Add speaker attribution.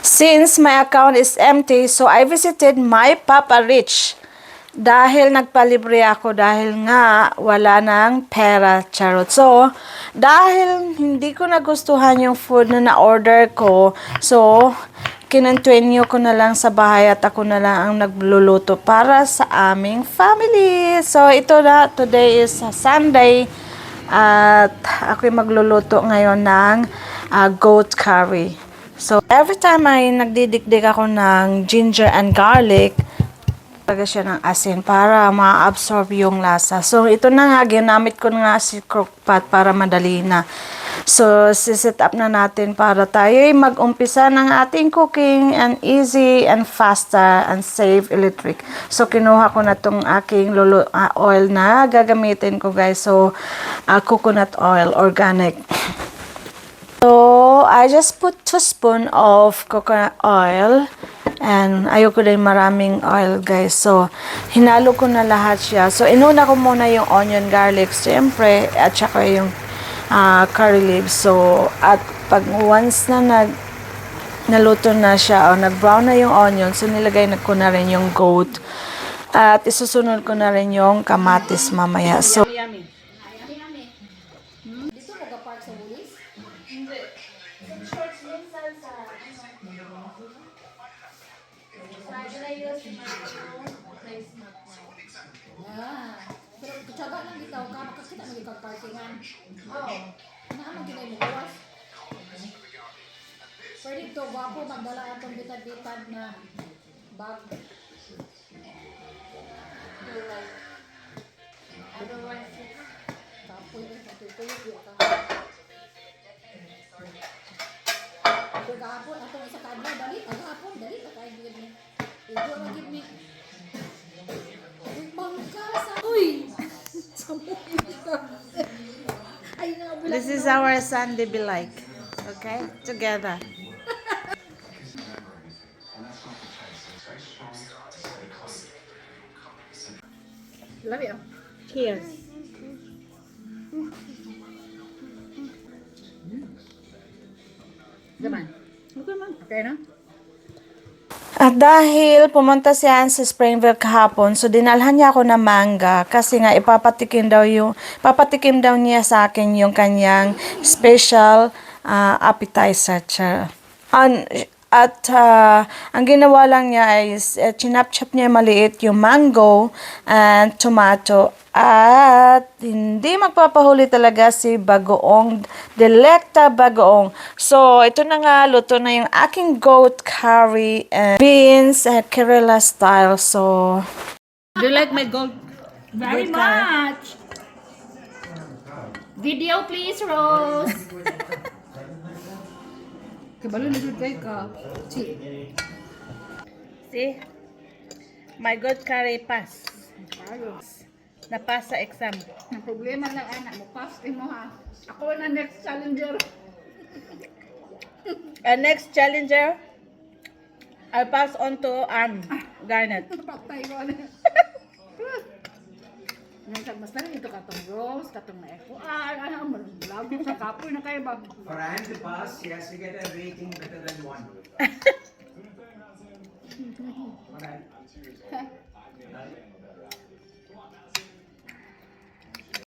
Speaker 1: Since my account is empty, so I visited my Papa Rich. Dahil nagpalibre ako dahil nga wala nang pera, charot. So, dahil hindi ko nagustuhan yung food na na-order ko, so, kinontinue ko na lang sa bahay at ako na lang ang nagluluto para sa aming family. So, ito na, today is Sunday at ako'y magluluto ngayon ng goat curry. So, every time ay nagdidikdik ako ng ginger and garlic, talaga siya ng asin para ma-absorb yung lasa. So, ito na nga, ginamit ko nga si crockpot para madali na. So, siset up na natin para tayo mag-umpisa ng ating cooking and easy and faster and save electric. So, kinuha ko na tong aking oil na gagamitin ko, guys. So, coconut oil, organic. So, I just put 2 spoons of coconut oil. And ayoko din maraming oil, guys. So, hinalo ko na lahat siya. So, inuna ko muna yung onion, garlic, siyempre, at saka yung curry leaves. So, at pag once na naluto na siya, o nag-brown na yung onion, so nilagay na ko na rin yung goat. At isusunod ko na rin yung kamatis mamaya. So,
Speaker 2: Yummy. Dito nag-park sa Woolies? Hindi. Pero kutsaga lang bitaw ka, makakita mo yung parkingan. Oo. Naman ginay mo gawas. Pwede ito, gwapo, magdala atong bitad-bitad na bag. Kapoy rin, patutuyo ka. Pagkahapon, atong isa kadla, dali, pagkahapon, dali, pagkahapon, dali. Ito ang give me. Uy!
Speaker 1: this is our Sunday be like. Okay? Together.
Speaker 2: Love you.
Speaker 1: Cheers.
Speaker 2: Gaman. Okay na?
Speaker 1: At dahil pumunta siya sa Springville kahapon, so dinalhan niya ako ng manga kasi nga papatikim daw niya sa akin yung kanyang special appetizer. Ang ginawa lang niya is chinap-chop niya maliit yung mango and tomato. At hindi magpapahuli talaga si Bagoong, Delecta Bagoong. So, ito na nga, luto na yung aking goat curry and beans, Kerala style. So, do you like my goat?
Speaker 2: Very much. Video please, Rose. Kabalo na jud kay ka.
Speaker 1: See? My goat curry pass.
Speaker 2: Ayos.
Speaker 1: Napass sa exam.
Speaker 2: Ang problema lang anak mo, pass mo ha. Ako na next challenger.
Speaker 1: Next challenger, I'll pass on to Garnet.
Speaker 2: Patay ko na. Nang mas na ito katong Rose, katong na Echo. Ano mo, labo sa kapoy na kayo ba?
Speaker 3: For Anne to pass, she has to get a rating better than 1. Okay.